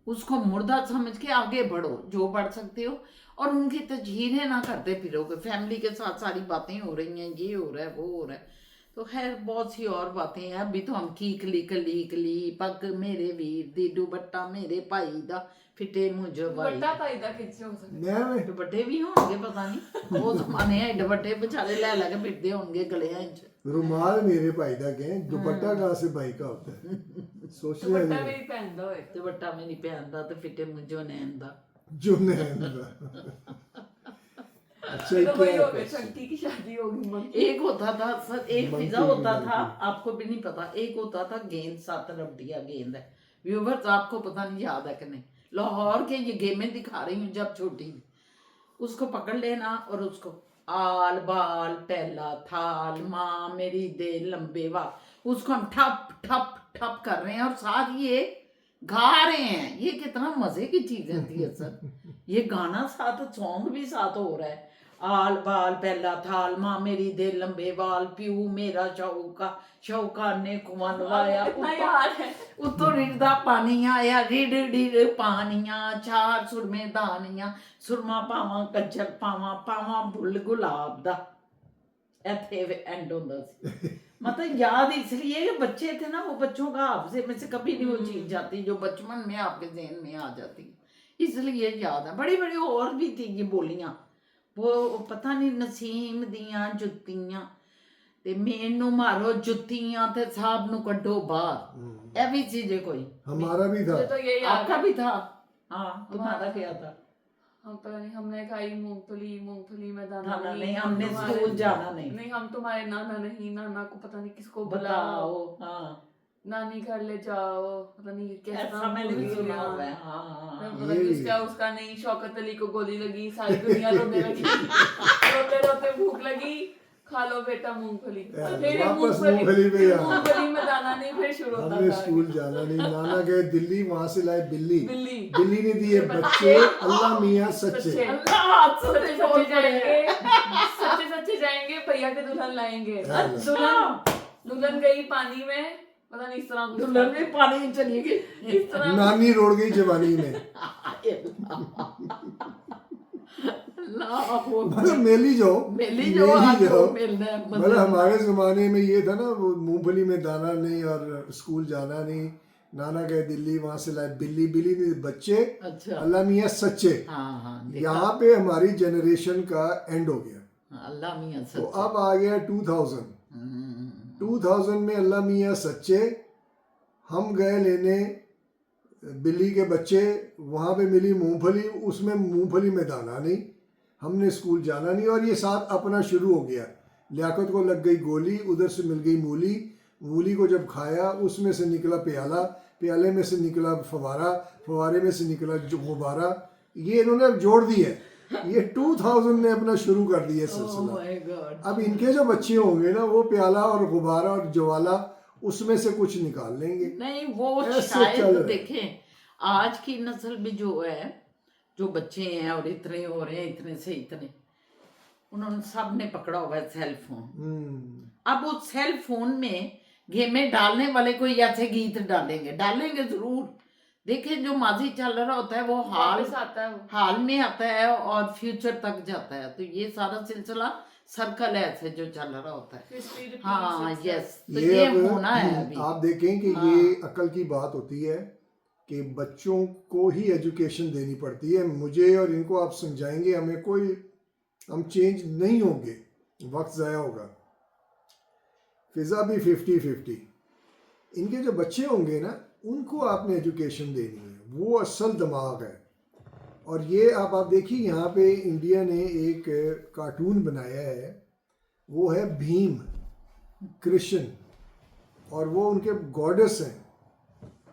उसको मुर्दा समझ के आगे बढ़ो जो बढ़ सकते हो, और उनकी तजहीरें ना करते फिरोगे। फैमिली के साथ सारी बातें हो रही हैं, ये हो रहा है, वो हो रहा है। तो खैर बहुत सी और बातें हैं। अभी तो हम कीकली कली कली पग मेरे वीर दी दुपट्टा मेरे भाई दा फिटे मुझ भाई बट्टा फायदा किससे हो सकता मैं दुपट्टे भी होंगे पता नहीं, वो जमाने हैं दुपट्टे बेचारे ले लगे फिरते होंगे गले इंच। रुमाल मेरे भाई दा गए, दुपट्टा कहाँ से भाई का होता है? सोच है? रहे बट्टा हैं मेरी पहन दो है। दुपट्टा मेरी भैन दा ते फिटे मुझो नैन दा। जो नहीं। अच्छा ये तो वही क्या हो गया, है? छंटी की शादी होगी मम्मी। एक होता था सर, एक मंकी पिज्जा की होता बात था, की। आपको भी नहीं पता। एक होता था गेंद, 7 रबड़िया गेंद है। व्यूवर्स आपको पता नहीं याद है कि नहीं, लाहौर के ये गेमें दिखा रही हूँ जब छोटी थी। उसको पकड़ लेना और उसको आल बाल पहला थाल माँ मेरी दे लंबे वाल, उसको हम ठप ठप ठप कर रहे हैं और साथ ये गा रहे हैं। ये कितना मजे की चीजें थी सर। ये गाना साथ, सॉन्ग भी साथ हो रहा है। आल बाल पहला थाल माँ मेरी दे लंबे वाल प्यू मेरा शौका ने कुमनवाया इतना याद है। उतो रिड़दा पानी आया रिड़ रिड़ पानिया चार सुरमे दानिया सुरमा पावा कज्जल पावा पावा बुल गुलाब दा। ऐथे एंड होता सी। मतलब याद इसलिए कि बच्चे थे ना, वो बच्चों का आपसे में से कभी नहीं वो चीज जाती जो बचपन में आपके ज़हन में आ जाती, इसलिए याद है। बड़ी बड़ी और भी थी ये बोलियां, वो पता नहीं नसीम दियां जुत्तियां ते मैनू मारो जुत्तियां ते साहब नू कड्डो बाहर। ये भी चीजें कोई हमारा भी था। मुझे तो ये याद आपका है। भी था? हाँ तुम्हारा क्या था? हम पता नहीं, हमने खाई मूंगफली में दाना खाना नहीं, नहीं, हम हमने तुम्हारे- स्कूल जाना नहीं। नहीं, हम तुम्हारे नाना नहीं, नाना को पता नहीं किसको बुलाओ, बताओ, हाँ नानी घर ले जाओ, पता नहीं कैसा ऐसा मैंने भी movie सुना है। हुआ है, हाँ फिर हाँ। पता नहीं उसका उसका नहीं, शौकत अली को गोली लगी, सारी दुनिया रोने लगी, रोते रोते भूख लगी, खा लो बेटा मूंगफली, फिर ये वापस मूंगफली पे यार। मूंगफली में दाना नहीं, फिर शुरू होता हमने था स्कूल जाना नहीं, नाना गए दिल्ली, वहां से लाए बिल्ली, बिल्ली। बिल्ली ने दिए बच्चे, अल्लाह मियाँ सच्चे। सच्चे सच्चे जाएंगे, सच्चे सच्चे जाएंगे, भैया के दुल्हन लाएंगे, दुल्हन गई पानी में, पता नहीं इस तरह कुछ दुल्हन में पानी में चली गई। इस तरह नानी रोड़ गई जवानी में। मतलब मेली जाओ, मेली जो आपको मिलना है, मतलब हमारे जमाने में ये था ना, वो मूंगफली में दाना नहीं और स्कूल जाना नहीं, नाना गए दिल्ली, वहां से लाए बिल्ली, बिल्ली ने बच्चे, अच्छा, अल्लाह मियाँ सच्चे। हाँ हाँ, यहाँ पे हमारी जनरेशन का एंड हो गया। अल्लाह मियाँ तो सच्चे। अब आ गया 2000 में अल्लाह मियाँ सच्चे। हम गए लेने बिल्ली के बच्चे, वहाँ पे मिली मूंगफली, उसमें मूंगफली में दाना नहीं, हमने स्कूल जाना नहीं, और ये साथ अपना शुरू हो गया। लियाकत को लग गई गोली, उधर से मिल गई मूली, मूली को जब खाया उसमें से निकला प्याला, प्याले में से निकला फवारा, फवारे में से निकला गुब्बारा। ये इन्होंने अब जोड़ दी है, ये 2000 ने अपना शुरू कर दिया सिलसिला। My God. अब इनके जो बच्चे होंगे ना, वो प्याला और गुब्बारा और ज्वाला उसमें से कुछ निकाल लेंगे। नहीं, वो ऐसे चल शायद रहा है। देखें, आज की नस्ल भी जो है, जो बच्चे हैं और इतने हो रहे हैं, इतने से इतने, उन्होंने सब ने पकड़ा हुआ है सेल फोन। अब उस सेल फोन में गेमें डालने वाले कोई ऐसे गीत डालेंगे जरूर। देखिए, जो माजी चल रहा होता है वो वापस आता है वो। हाल में आता है और फ्यूचर तक जाता है। तो ये सारा सिलसिला सर्कल है ऐसे जो चल रहा होता है। History repeats हाँ, itself. यस, तो ये अब होना है अभी। आप देखें कि ये अकल की बात होती है कि बच्चों को ही एजुकेशन देनी पड़ती है। मुझे और इनको आप समझाएंगे, हम चेंज नहीं होंगे, वक्त ज़ाया होगा। फिज़ा भी 50-50। इनके जो बच्चे होंगे ना, उनको आपने एजुकेशन देनी है, वो असल दिमाग है। और ये आप देखिए, यहाँ पे इंडिया ने एक कार्टून बनाया है, वो है भीम कृष्ण, और वो उनके गॉडेस हैं,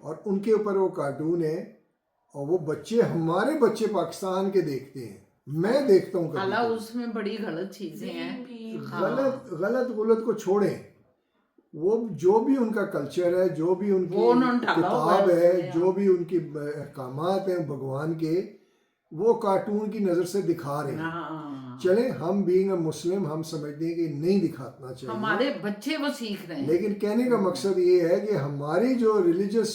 और उनके ऊपर वो कार्टून है, और वो बच्चे, हमारे बच्चे पाकिस्तान के देखते हैं, मैं देखता हूँ कभी हालांकि कभी। उसमें बड़ी गलत चीजें हैं। गलत को छोड़ें, वो जो भी उनका कल्चर है, जो भी उनकी वो उन्होंने डाला हुआ है किताब है, उसमें, जो भी उनकी अहकामात हैं भगवान के, वो कार्टून की नज़र से दिखा रहे हैं। हाँ, चले, हम बीइंग अ मुस्लिम, हम समझते हैं कि नहीं दिखाना चाहिए, हमारे बच्चे वो सीख रहे हैं। लेकिन कहने का मकसद ये है कि हमारी जो रिलीजियस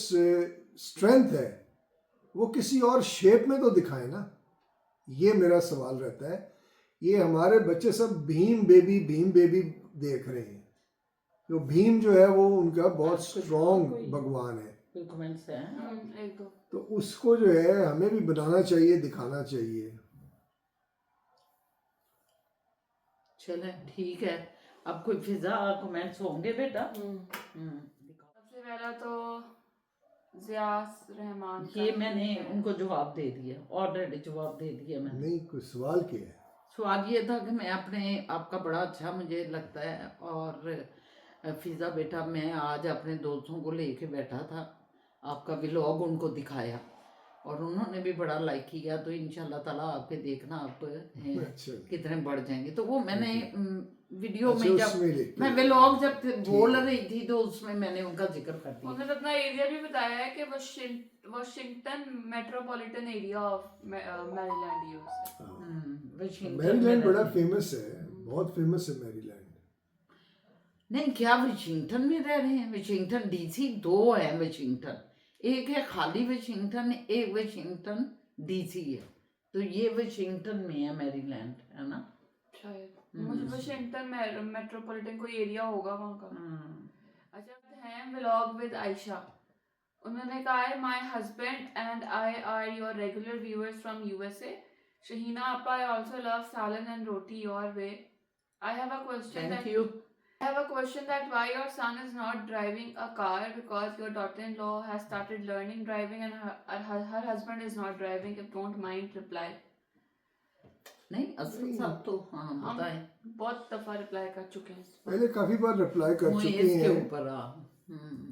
स्ट्रेंथ है वो किसी और शेप में तो दिखाए ना। ये मेरा सवाल रहता है। ये हमारे बच्चे सब भीम बेबी देख रहे हैं। तो भीम जो है वो उनका बहुत स्ट्रॉन्ग भगवान है, कोई कमेंट्स हैं? एक दो। तो उसको जो है हमें भी बनाना चाहिए, दिखाना चाहिए। चले, ठीक है। अब कोई फिजा कमेंट्स होंगे बेटा? सबसे पहला तो ज़ियास रहमान का ये मैंने उनको जवाब दे दिया, ऑलरेडी जवाब दे दिया मैंने। नहीं, कोई सवाल क्या है? सवाल ये था कि मैं आपका बड़ा अच्छा मुझे लगता है, और फिजा बेटा, मैं आज अपने दोस्तों को लेके बैठा था, आपका व्लॉग उनको दिखाया और उन्होंने भी बड़ा लाइक किया। तो इंशाल्लाह ताला आपके देखना आप अच्छा। कितने बढ़ जाएंगे। तो वो मैंने वीडियो अच्छा, में उसमें जब लिखते मैं हैं। व्लॉग जब बोल रही थी तो उसमें मैंने उनका जिक्र कर दिया। उन्होंने अपना एरिया भी बताया है कि Washington metropolitan area of Maryland USA. Maryland बड़ा फेमस है, बहुत फेमस है मैरीलैंड। नहीं, क्या वाशिंगटन में रह रहे हैं? वाशिंगटन डीसी दो है वाशिंगटन, एक है खाली वाशिंगटन, एक वाशिंगटन डीसी है। तो ये वाशिंगटन में है मैरीलैंड, है ना? शायद मुझे वाशिंगटन मेट्रोपॉलिटन कोई एरिया होगा वहाँ का। अच्छा, हैं व्लॉग विद आयशा। उन्होंने कहा है, my husband and I are your regular viewers from USA. Shaheena आपा, I also love salan and roti your way. I have a question thank you. I have a question that why your son is not driving a car, because your daughter-in-law has started learning driving and her husband is not driving. If don't mind, reply. नहीं असद साहब तो हाँ हम बताएं बहुत दफा reply कर चुके हैं इस पर। पहले काफी बार रिप्लाई कर मुइज़ चुके के हैं ऊपर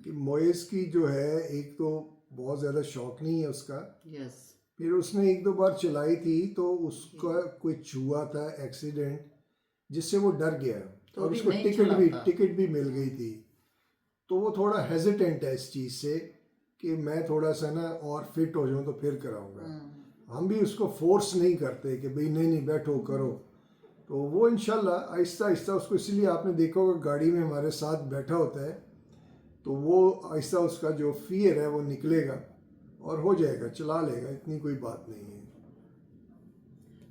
कि मोइस की जो है एक तो बहुत ज्यादा शौक नहीं है उसका, यस फिर उसने एक दो बार चलाई थी तो उसका कुछ हुआ था एक्सीडेंट जिससे वो डर गया तो और अभी उसको नहीं चलाता। टिकट भी मिल गई थी, तो वो थोड़ा हेजिटेंट है इस चीज़ से कि मैं थोड़ा सा ना और फिट हो जाऊं तो फिर कराऊंगा। हम भी उसको फोर्स नहीं करते कि भाई नहीं नहीं बैठो करो, तो वो इंशाल्लाह आहिस्ता आहिस्ता उसको, इसलिए आपने देखा होगा गाड़ी में हमारे साथ बैठा होता है तो वो आहिस्ता उसका जो फियर है वो निकलेगा और हो जाएगा, चला लेगा, इतनी कोई बात नहीं है।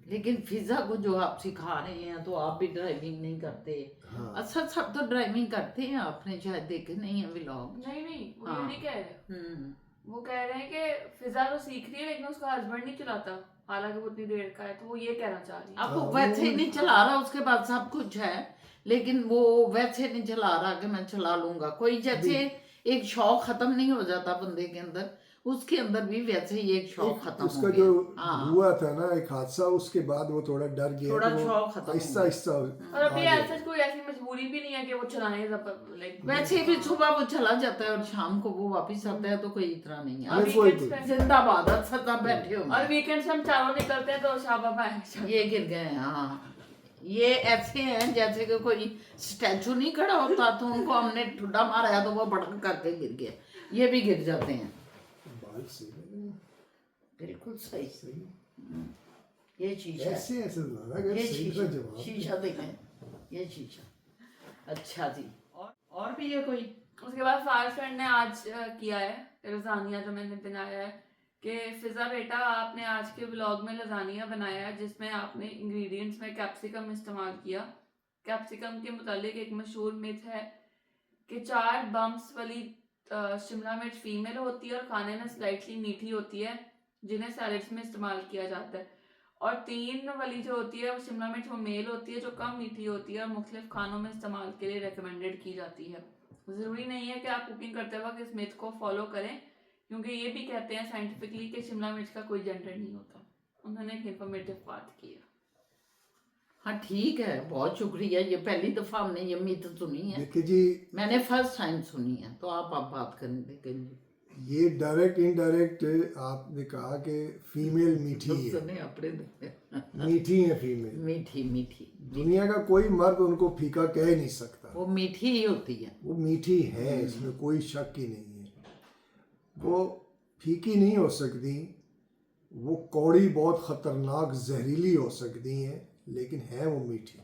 लेकिन फिजा को जो आप सिखा रहे हैं तो आप भी ड्राइविंग नहीं करते। हाँ। असद साहब तो ड्राइविंग करते हैं, आपने शायद देखे नहीं है व्लॉग। नहीं वो हाँ। ये नहीं कह रहे। वो कह रहे हैं कि फिजा तो सीख रही है लेकिन उसका हस्बैंड नहीं चलाता, हालांकि वो उतनी देर का है, तो वो ये कहना चाह रही है। अब वो वैसे ही नहीं चला रहा, उसके बाद सब कुछ है लेकिन वो वैसे नहीं चला रहा कि मैं चला लूंगा। कोई जैसे एक शौक खत्म नहीं हो जाता बंदे के अंदर, उसके अंदर भी वैसे ही एक शौक खत्म उसका हो जो गया। हाँ हुआ था ना एक हादसा, उसके बाद वो थोड़ा डर गया, थोड़ा तो वो शौक खत्म हो आहिस्ता गया। आहिस्ता और अभी आ ऐसा कोई ऐसी मजबूरी भी नहीं है कि वो चलाएं, लाइक वैसे भी सुबह वो चला जाता है और शाम को वो वापस आता है, तो कोई इतना नहीं और है। कोई- weekends पे- जिंदाबाद असद साहब बैठे और होंगे। वीकेंड्स हम चारों निकलते हैं तो शाबाबा है। ये गिर गए हैं, हाँ ये ऐसे हैं जैसे कि कोई स्टैचू नहीं खड़ा होता तो उनको हमने ठुड्डा मारा है तो वो भड़क करके गिर गया। ये भी गिर जाते हैं। बाल सही लगे। बिल्कुल सही। सही ये शीशा है। ऐसे ऐसे ना अगर ये सही शीशा का जवाब शीशा देखें, ये शीशा। अच्छा जी, और भी है कोई? उसके बाद फायर फ्रेंड ने आज किया है लजानिया जो मैंने बनाया है कि फिजा बेटा आपने आज के व्लॉग में लजानिया बनाया है जिसमें आपने इंग्रेडिएंट्स में कैप्सिकम इस्तेमाल किया। कैप्सिकम के मुतालिक एक मशहूर मिथ है कि 4 बम्प्स वाली शिमला मिर्च फीमेल होती है और खाने में स्लाइटली मीठी होती है, जिन्हें सैलड्स में इस्तेमाल किया जाता है, और 3 वाली जो होती है वो शिमला मिर्च वो मेल होती है जो कम मीठी होती है और मुख्तलिफ खानों में इस्तेमाल के लिए रिकमेंडेड की जाती है। ज़रूरी नहीं है कि आप कुकिंग करते वक्त इस मिथ को फॉलो करें, क्योंकि ये भी कहते हैं साइंटिफिकली कि शिमला मिर्च का कोई जेंडर नहीं होता। उन्होंने एक इन्फॉर्मेटिव बात की है। हाँ ठीक है, बहुत शुक्रिया। ये पहली दफा हमने ये मिथ सुनी है, देखिए जी, मैंने फर्स्ट टाइम सुनी है, तो आप बात करें देखें। ये डायरेक्ट इनडायरेक्ट आपने कहा कि फीमेल मीठी है, सुने अपने मीठी है फीमेल। मीठी मीठी, दुनिया का कोई मर्द उनको फीका कह नहीं सकता, वो मीठी ही होती है। वो मीठी है, इसमें कोई शक ही नहीं है। वो फीकी नहीं हो सकती, वो कौड़ी बहुत खतरनाक जहरीली हो सकती हैं, लेकिन है वो मीठी,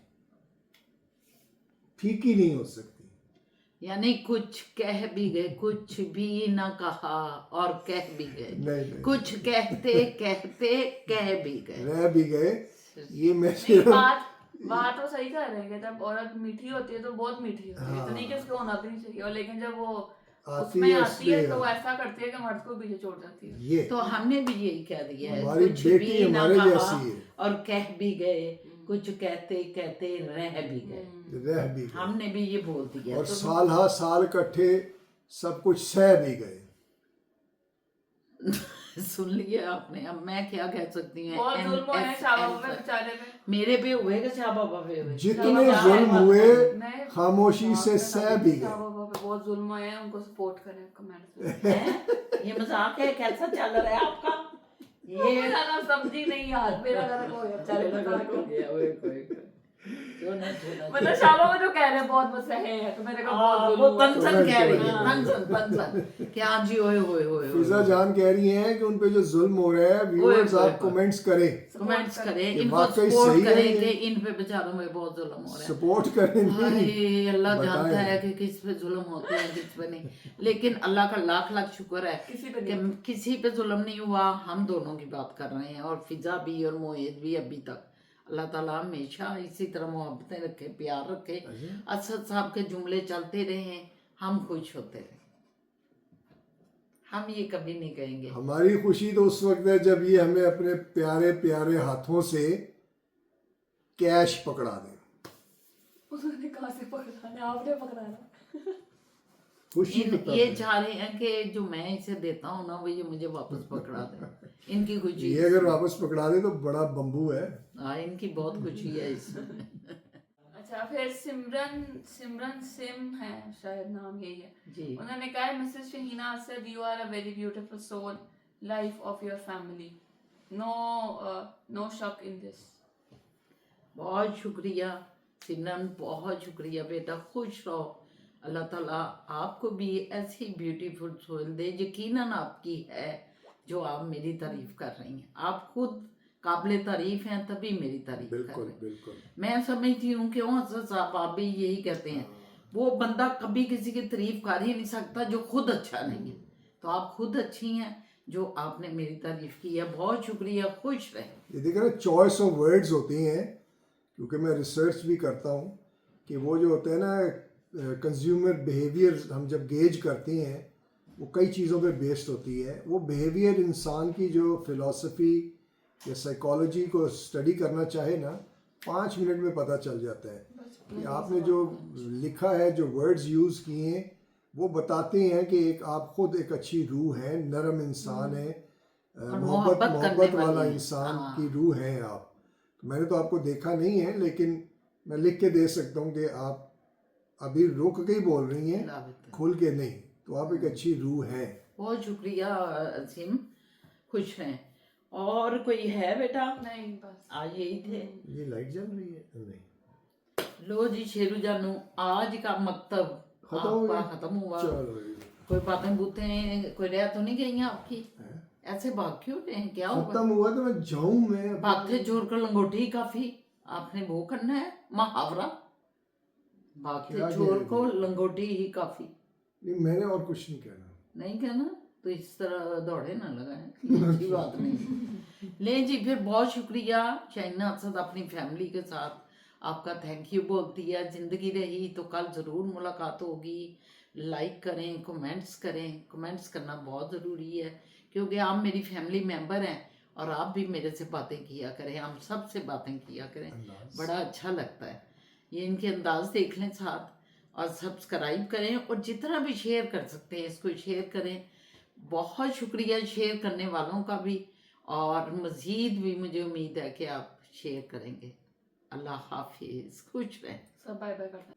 फीकी नहीं हो सकती। यानी कुछ कह भी गए, कुछ भी ना कहा और कह भी गए, नहीं कुछ कहते कहते कह भी गए। रह भी गए। ये मैं नहीं, बात तो सही कर रहे हैं कि जब औरत मीठी होती है तो बहुत मीठी होती है, तो नहीं कि उसको होना भी नहीं चाहिए, और लेकिन जब वो उसमें आती है तो ऐसा करती है कि मर्द को पीछे छोड़ जाती है। ये तो हमने भी यही कह दिया है, हमारी कुछ बेटी भी ना हमारे कहा जैसी है। और कह भी गए, कुछ कहते कहते रह भी गए। रह भी गए हमने भी ये बोल दिया। और तो साल हा साल इकट्ठे सब कुछ सह भी गए। सुन लिया आपने, अब मैं क्या कह सकती हूँ। बहुत जुल्म है शाबाबा पे बेचारे पे। मेरे पे हुए कि शाबाबा पे हुए? जितने जुल्म हुए मैं खामोशी से सह भी गए। शाबाबा पे बहुत जुल्म है, उनको सपोर्ट करें कमेंट में। हैं? ये मजाक है? कैसा चल रहा है आपका? ये मेरा समझी नहीं यार, मेरा गलत हो गया बेचारे मेरा का। गलत हो गया, ओए, ओए, ओए। जो मतलब शाबाबा जो कह रहे हैं बहुत मसला है, तो मैंने कहा बहुत वो जुल्म हुआ। तनसन कह रही है, हाँ। तनसन क्या जी, ओए ओए ओए फिजा जान कह रही हैं कि उन पे जो जुल्म हो रहा है, व्यूअर्स ओए, आप कमेंट्स करें, कमेंट्स करें, ये इनको वाकई सपोर्ट सही है करें ये। कि इन पे बेचारों में बहुत जुल्म हो रहा है। सपोर्ट करें हाय, नहीं, अल्लाह बताएं। जानता है कि किस पे जुल्म होते हैं किस पे नहीं, लेकिन अल्लाह का लाख लाख शुक्र है किसी पे कि किसी पे जुल्म नहीं हुआ। हम दोनों की बात कर रहे हैं, और फिजा भी और मोहित भी अभी तक। अल्लाह ताला हमेशा इसी तरह मोहब्बतें रखे, प्यार रखे। असद साहब के जुमले चलते रहे, हम खुश होते रहे। हम ये कभी नहीं कहेंगे। हमारी खुशी तो उस वक्त है जब ये हमें अपने प्यारे प्यारे हाथों से कैश पकड़ा दें। उसने कहाँ से पकड़ाना, आपने पकड़ाना। खुशी तो तब ये है। चाह रहे हैं कि जो मैं इसे देता हूँ ना, वो ये मुझे वापस पकड़ा दे। इनकी खुशी। ये अगर वापस पकड़ा दे तो बड़ा बम्बू है। हाँ, इनकी बहुत खुशी है इसमें। अच्छा, फिर सिमरन सिम है शायद, नाम यही है जी। उन्होंने कहा, Mrs Shaheena said you are a very beautiful soul, life of your family, no शक in this। बहुत शुक्रिया सिमरन, बहुत शुक्रिया बेटा, खुश रहो। अल्लाह ताला आपको भी ऐसी ब्यूटीफुल सोल दे, यकीनन आपकी है, जो आप मेरी तारीफ कर रही हैं। आप खुद काबिल तारीफ हैं, तभी मेरी तारीफ कर बिल्कुल रहे हैं। बिल्कुल। मैं समझती हूँ क्यों हसन साहब, आप भी यही कहते हैं, वो बंदा कभी किसी की तारीफ कर ही नहीं सकता जो खुद अच्छा नहीं है। तो आप खुद अच्छी हैं, जो आपने मेरी तारीफ की है। बहुत शुक्रिया, खुश रहे। ये देखिए ना, चॉइस ऑफ वर्ड्स होती हैं, क्योंकि मैं रिसर्च भी करता हूँ कि वो जो होते हैं ना कंज्यूमर बिहेवियर, हम जब गेज करते हैं वो कई चीज़ों पे बेस्ड होती है। वो बिहेवियर इंसान की जो फिलॉसफी या साइकोलॉजी को स्टडी करना चाहे ना, 5 मिनट में पता चल जाता है कि आपने जो लिखा है, जो वर्ड्स यूज़ किए हैं, वो बताते हैं कि एक आप खुद एक अच्छी रूह है, नरम इंसान है, मोहब्बत वाला इंसान की रूह है आप। तो मैंने तो आपको देखा नहीं है, लेकिन मैं लिख के दे सकता हूँ कि आप अभी रुक के ही बोल रही हैं, खुल के नहीं। तो आप एक अच्छी रूह हैं। बहुत शुक्रिया असीम, खुश रहें। और कोई है बेटा? नहीं, बस आज यही थे। ये लाइट जल रही है? नहीं, लो जी शेरू जानू, आज का मकतब खत्म हो आपका गया? खत्म हुआ। चलो कोई बातें बूतें कोई रह तो नहीं गई हैं आपकी? ऐसे भाग क्यों रहे हैं, क्या होगा? खत्म हुआ तो मैं जाऊं। मैं भागते चोर कर लंगोटी काफी, आपने वो करना है मुहावरा, भागते चोर को लंगोटी ही काफी। नहीं, मैंने और कुछ नहीं कहना। नहीं कहना तो इस तरह दौड़े ना लगाएं, अच्छी बात नहीं। ले जी, फिर बहुत शुक्रिया शाइना असद, अपनी फैमिली के साथ आपका थैंक यू बोलती है। ज़िंदगी रही तो कल ज़रूर मुलाकात होगी। लाइक करें, कमेंट्स करें। कमेंट्स करना बहुत ज़रूरी है, क्योंकि आप मेरी फैमिली मेंबर हैं और आप भी मेरे से बातें किया करें, हम सब से बातें किया करें, बड़ा अच्छा लगता है। ये इनके अंदाज देख लें साथ, और सब्सक्राइब करें, और जितना भी शेयर कर सकते हैं इसको शेयर करें। बहुत शुक्रिया शेयर करने वालों का भी, और मज़ीद भी मुझे उम्मीद है कि आप शेयर करेंगे। अल्लाह हाफिज़, खुश रहें। सब बाय बाय करते हैं।